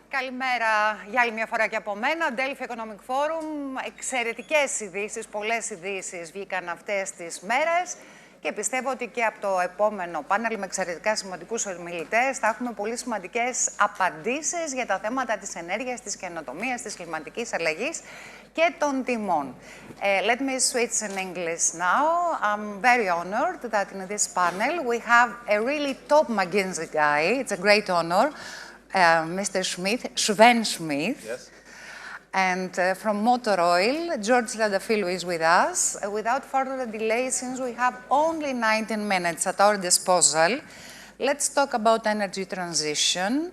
Καλημέρα για άλλη μια φορά και από μένα. Delphi Economic Forum. Εξαιρετικές ειδήσεις, πολλές ειδήσεις βγήκαν αυτές τις μέρες και πιστεύω ότι και από το επόμενο πάνελ με εξαιρετικά σημαντικούς ομιλητές θα έχουμε πολύ σημαντικές απαντήσεις για τα θέματα της ενέργειας, της καινοτομίας, της κλιματικής αλλαγής και των τιμών. Let me switch in English now. I'm very honored that in this panel we have a really top McKinsey guy. It's a great honor. Mr. Smit, Sven Smit. Yes. And from Motor Oil, George Triantafyllou is with us. Without further delay, since we have only 19 minutes at our disposal, let's talk about energy transition.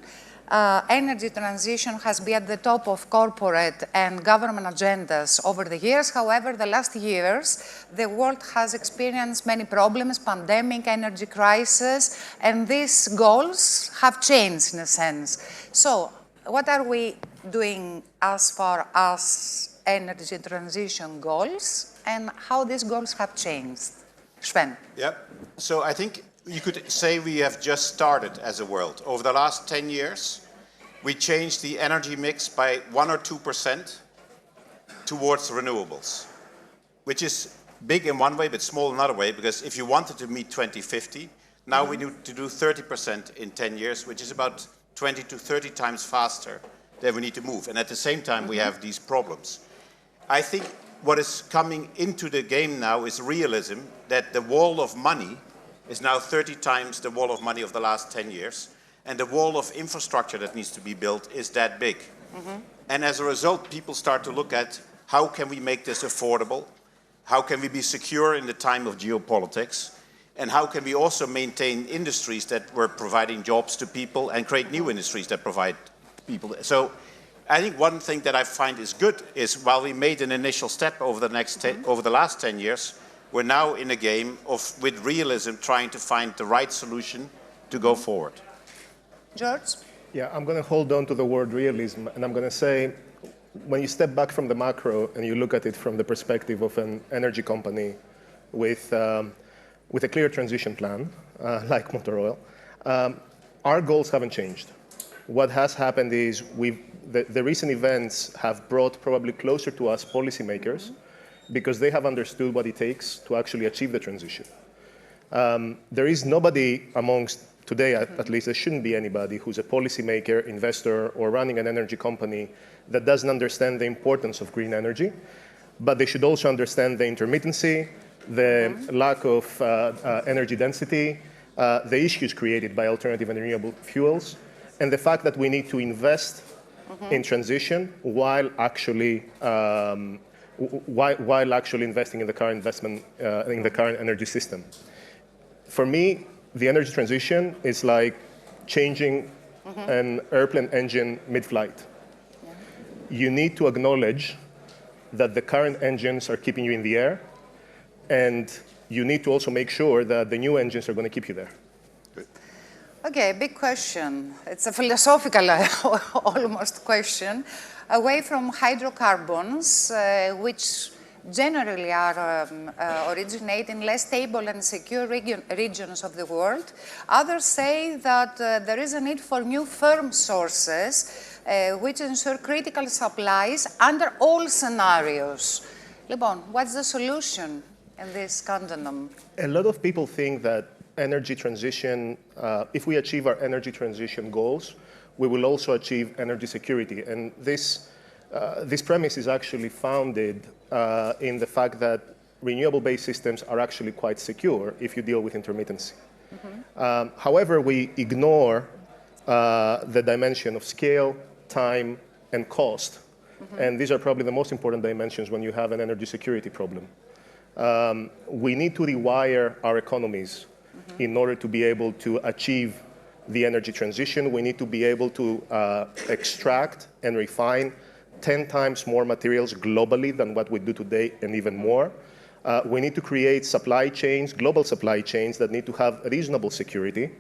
Energy transition has been at the top of corporate and government agendas over the years. However, the last years, the world has experienced many problems, pandemic, energy crisis, and these goals have changed in a sense. So, what are we doing as far as energy transition goals, and how these goals have changed? Sven. Yeah, so I think you could say we have just started as a world. Over the last 10 years, we changed the energy mix by 1 or 2% towards renewables, which is big in one way, but small in another way, because if you wanted to meet 2050, now we need to do 30% in 10 years, which is about 20 to 30 times faster than we need to move. And at the same time, we have these problems. I think what is coming into the game now is realism, that the wall of money is now 30 times the wall of money of the last 10 years. And the wall of infrastructure that needs to be built is that big. And as a result, people start to look at how can we make this affordable? How can we be secure in the time of geopolitics? And how can we also maintain industries that were providing jobs to people and create new industries that provide people? So I think one thing that I find is good is while we made an initial step over the last 10 years, we're now in a game of, with realism, trying to find the right solution to go forward. George? Yeah, I'm going to hold on to the word realism, and I'm going to say, when you step back from the macro and you look at it from the perspective of an energy company with a clear transition plan, like Motor Oil, our goals haven't changed. What has happened is the recent events have brought probably closer to us policymakers because they have understood what it takes to actually achieve the transition. There is nobody amongst today, at least there shouldn't be anybody who's a policymaker, investor, or running an energy company that doesn't understand the importance of green energy, but they should also understand the intermittency, the lack of energy density, the issues created by alternative and renewable fuels, and the fact that we need to invest in transition while actually investing in the current in the current energy system. For me, the energy transition is like changing an airplane engine mid-flight. You need to acknowledge that the current engines are keeping you in the air, and you need to also make sure that the new engines are going to keep you there. Okay, big question. It's a philosophical almost question. Away from hydrocarbons, which generally originate in less stable and secure regions of the world. Others say that there is a need for new firm sources which ensure critical supplies under all scenarios. Λοιπόν, what's the solution in this conundrum? A lot of people think that energy transition, if we achieve our energy transition goals, we will also achieve energy security. And this premise is actually founded in the fact that renewable-based systems are actually quite secure if you deal with intermittency. However, we ignore the dimension of scale, time, and cost. And these are probably the most important dimensions when you have an energy security problem. We need to rewire our economies in order to be able to achieve the energy transition. We need to be able to extract and refine 10 times more materials globally than what we do today, and even more. We need to create supply chains, global supply chains that need to have reasonable security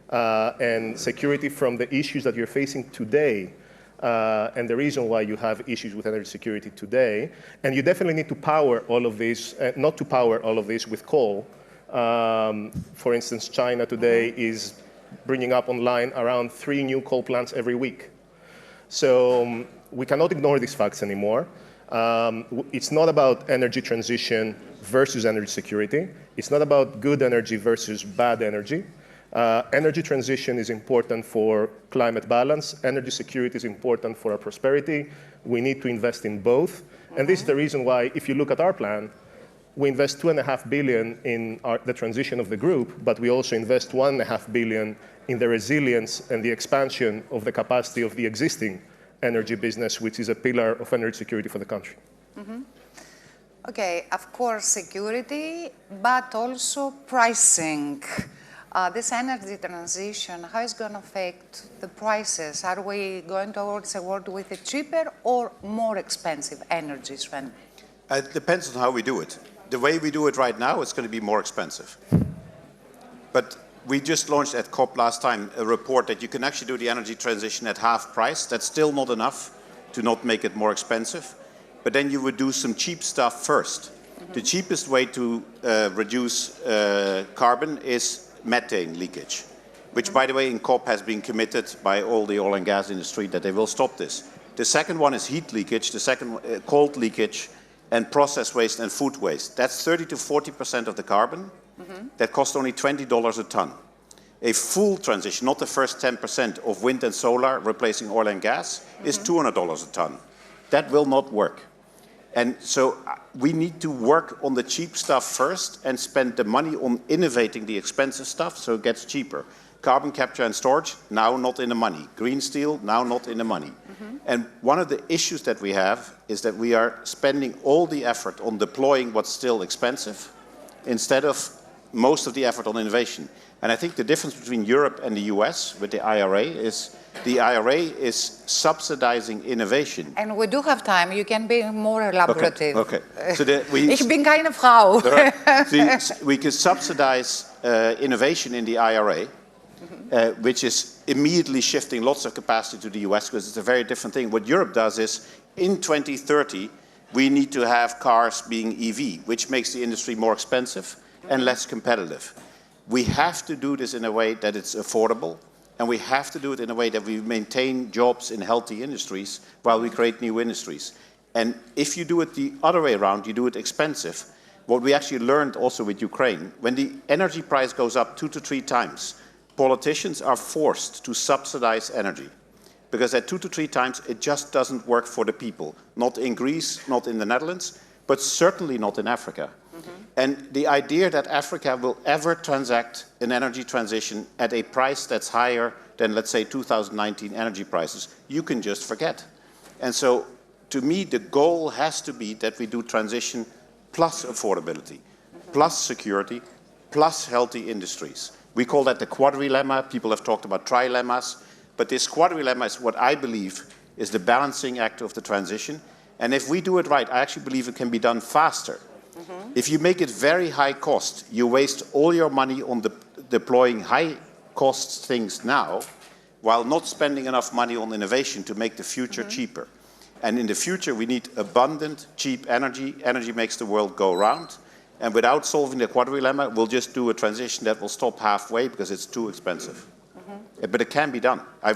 and security from the issues that you're facing today and the reason why you have issues with energy security today. And you definitely need to power all of this, not to power all of this with coal. For instance, China today is bringing up online around 3 new coal plants every week. So we cannot ignore these facts anymore. It's not about energy transition versus energy security. It's not about good energy versus bad energy. Energy transition is important for climate balance. Energy security is important for our prosperity. We need to invest in both. And this is the reason why, if you look at our plan, we invest $2.5 billion in the transition of the group, but we also invest $1.5 billion in the resilience and the expansion of the capacity of the existing energy business, which is a pillar of energy security for the country. Okay, of course, security, but also pricing. This energy transition, how is going to affect the prices? Are we going towards a world with a cheaper or more expensive energy, Sven? It depends on how we do it. The way we do it right now, it's going to be more expensive. But we just launched at COP last time a report that you can actually do the energy transition at half price. That's still not enough to not make it more expensive. But then you would do some cheap stuff first. The cheapest way to reduce carbon is methane leakage, which, by the way, in COP has been committed by all the oil and gas industry that they will stop this. The second one is heat leakage, the second cold leakage, and process waste and food waste. That's 30 to 40% of the carbon. That costs only $20 a ton. A full transition, not the first 10% of wind and solar replacing oil and gas, is $200 a ton. That will not work. And so we need to work on the cheap stuff first and spend the money on innovating the expensive stuff so it gets cheaper. Carbon capture and storage, now not in the money. Green steel, now not in the money. And one of the issues that we have is that we are spending all the effort on deploying what's still expensive instead of most of the effort on innovation. And I think the difference between Europe and the US with the IRA is the IRA is subsidizing innovation. And we do have time. You can be more elaborative. Okay. So Ich bin keine Frau. We can subsidize innovation in the IRA, which is immediately shifting lots of capacity to the US because it's a very different thing. What Europe does is, in 2030, we need to have cars being EV, which makes the industry more expensive and less competitive. We have to do this in a way that it's affordable, and we have to do it in a way that we maintain jobs in healthy industries while we create new industries. And if you do it the other way around, you do it expensive. What we actually learned also with Ukraine, when the energy price goes up 2 to 3 times, politicians are forced to subsidize energy. Because at 2 to 3 times, it just doesn't work for the people. Not in Greece, not in the Netherlands, but certainly not in Africa. And the idea that Africa will ever transact an energy transition at a price that's higher than, let's say, 2019 energy prices, you can just forget. And so, to me, the goal has to be that we do transition plus affordability, plus security, plus healthy industries. We call that the quadrilemma. People have talked about trilemmas. But this quadrilemma is what I believe is the balancing act of the transition. And if we do it right, I actually believe it can be done faster. If you make it very high cost, you waste all your money on deploying high cost things now, while not spending enough money on innovation to make the future cheaper. And in the future, we need abundant, cheap energy. Energy makes the world go round. And without solving the quadrilemma, we'll just do a transition that will stop halfway because it's too expensive. But it can be done. I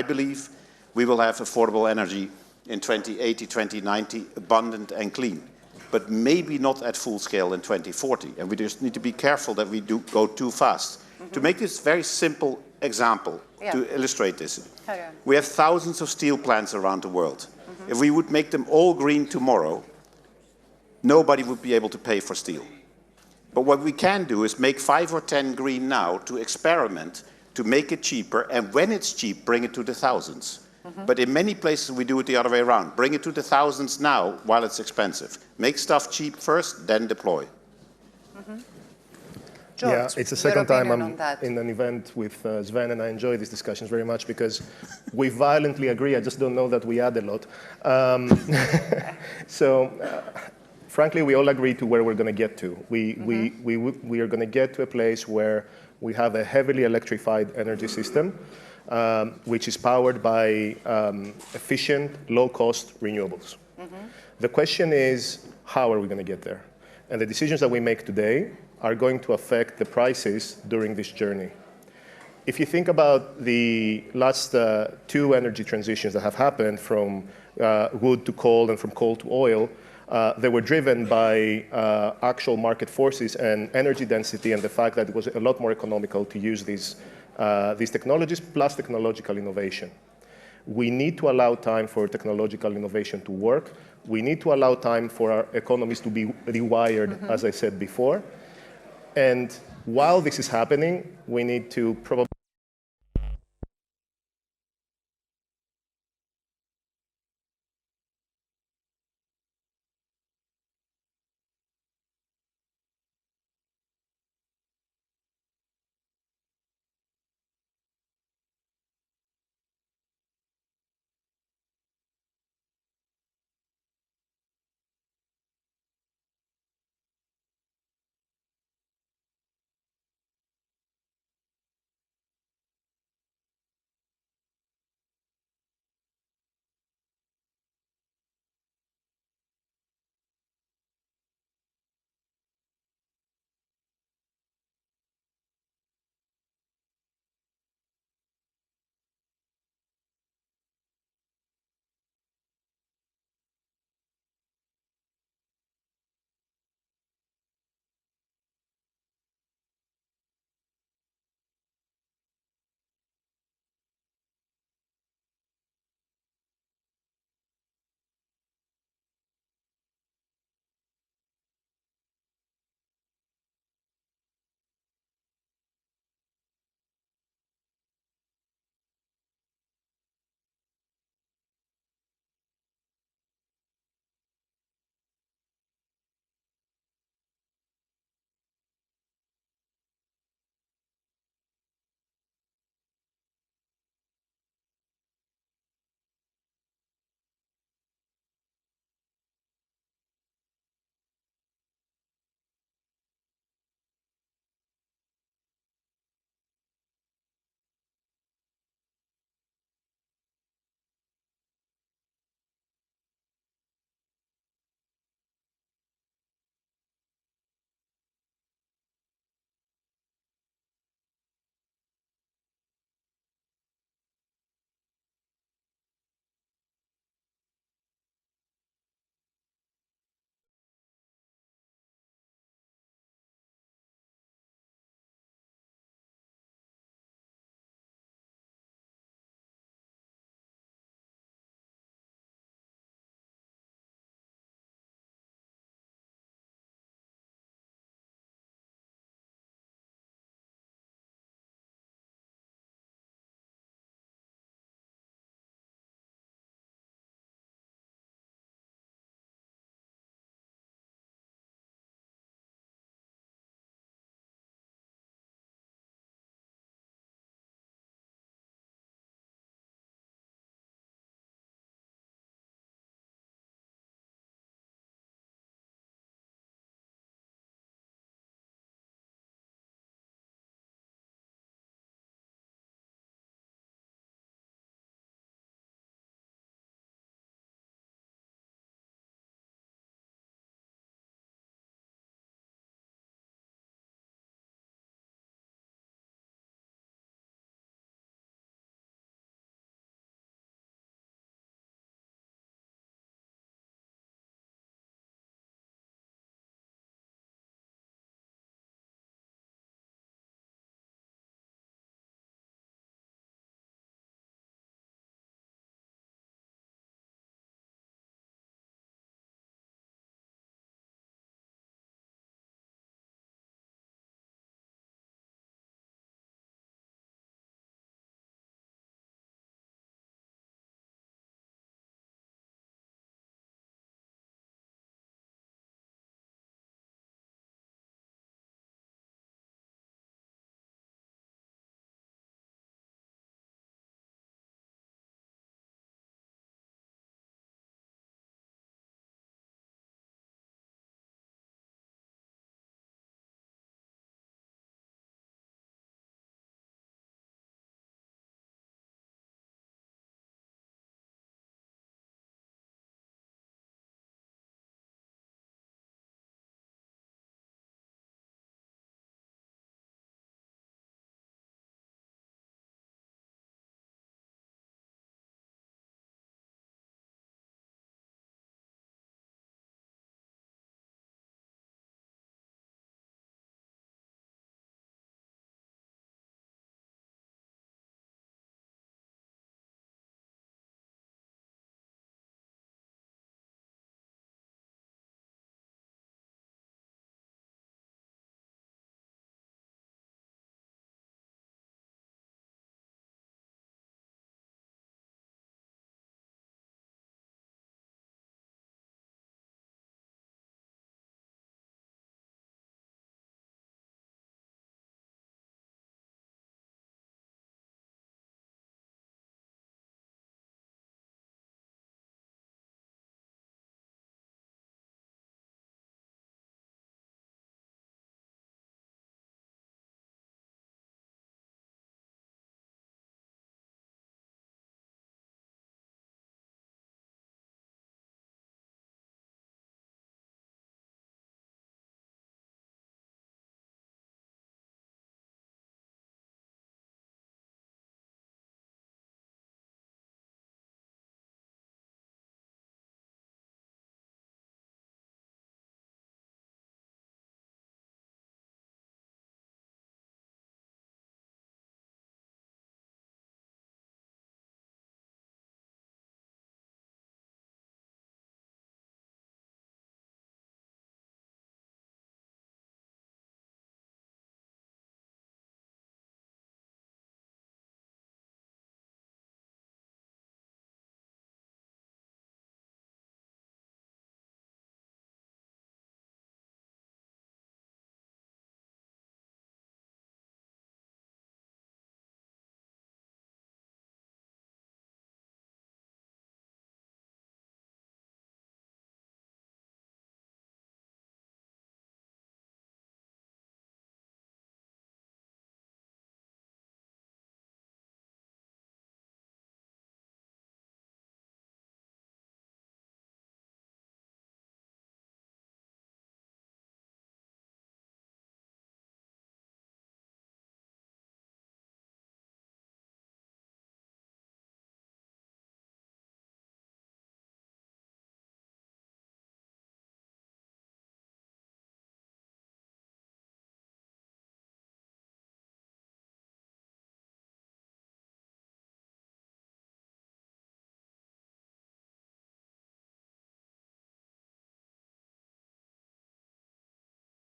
believe we will have affordable energy in 2080, 2090, abundant and clean. But maybe not at full scale in 2040. And we just need to be careful that we do go too fast. To make this very simple example, to illustrate this, we have thousands of steel plants around the world. If we would make them all green tomorrow, nobody would be able to pay for steel. But what we can do is make 5 or 10 green now to experiment, to make it cheaper, and when it's cheap, bring it to the thousands. But in many places, we do it the other way around. Bring it to the thousands now while it's expensive. Make stuff cheap first, then deploy. George, yeah, it's the second time I'm in an event with Sven, and I enjoy these discussions very much because we violently agree. I just don't know that we add a lot. Frankly, we all agree to where we're going to get to. We are going to get to a place where we have a heavily electrified energy system, which is powered by efficient, low-cost renewables. The question is, how are we going to get there? And the decisions that we make today are going to affect the prices during this journey. if you think about the last two energy transitions that have happened from wood to coal and from coal to oil, they were driven by actual market forces and energy density and the fact that it was a lot more economical to use these technologies plus technological innovation. We need to allow time for technological innovation to work. We need to allow time for our economies to be rewired, as I said before. And while this is happening, we need to probably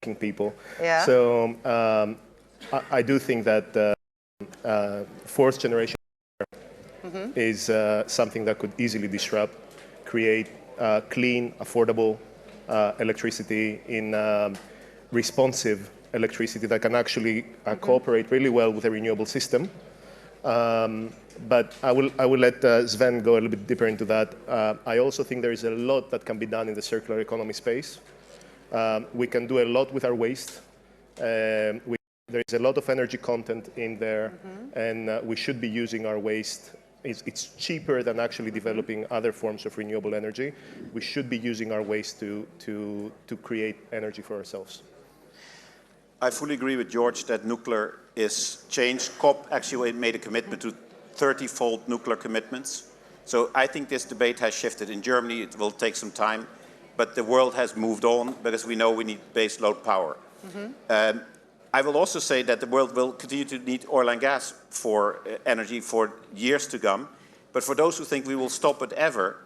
people. Yeah. So I do think that fourth generation is something that could easily disrupt, create clean, affordable electricity in responsive electricity that can actually cooperate really well with a renewable system. But I will let Sven go a little bit deeper into that. I also think there is a lot that can be done in the circular economy space. We can do a lot with our waste. There is a lot of energy content in there, and we should be using our waste. It's cheaper than actually developing other forms of renewable energy. We should be using our waste to create energy for ourselves. I fully agree with George that nuclear is changed. COP actually made a commitment to 30-fold nuclear commitments. So I think this debate has shifted. In Germany, it will take some time, but the world has moved on because we know we need base load power. I will also say that the world will continue to need oil and gas for energy for years to come. But for those who think we will stop it ever,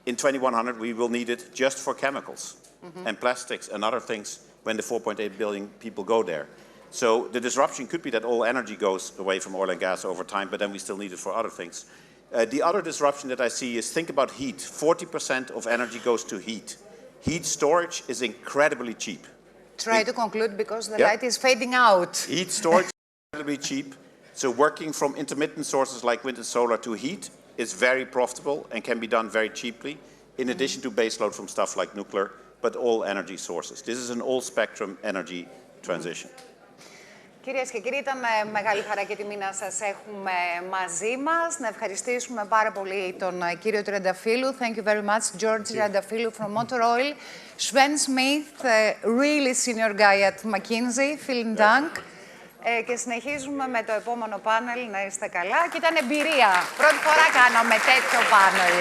in 2100 we will need it just for chemicals and plastics and other things when the 4.8 billion people go there. So the disruption could be that all energy goes away from oil and gas over time, but then we still need it for other things. The other disruption that I see is, think about heat. 40% of energy goes to heat. Heat storage is incredibly cheap. Try to conclude because the light is fading out. Heat storage is incredibly cheap. So working from intermittent sources like wind and solar to heat is very profitable and can be done very cheaply, in addition to baseload from stuff like nuclear, but all energy sources. This is an all-spectrum energy transition. Κυρίες και κύριοι, ήταν μεγάλη χαρά και τιμή να σας έχουμε μαζί μας. Να ευχαριστήσουμε πάρα πολύ τον κύριο Triantafyllou. Thank you very much, George Triantafyllou from Motor Oil. Sven Smith, really senior guy at McKinsey. Vielen Dank. Και συνεχίζουμε με το επόμενο πάνελ. Να είστε καλά. Και ήταν εμπειρία. Πρώτη φορά κάναμε τέτοιο πάνελ.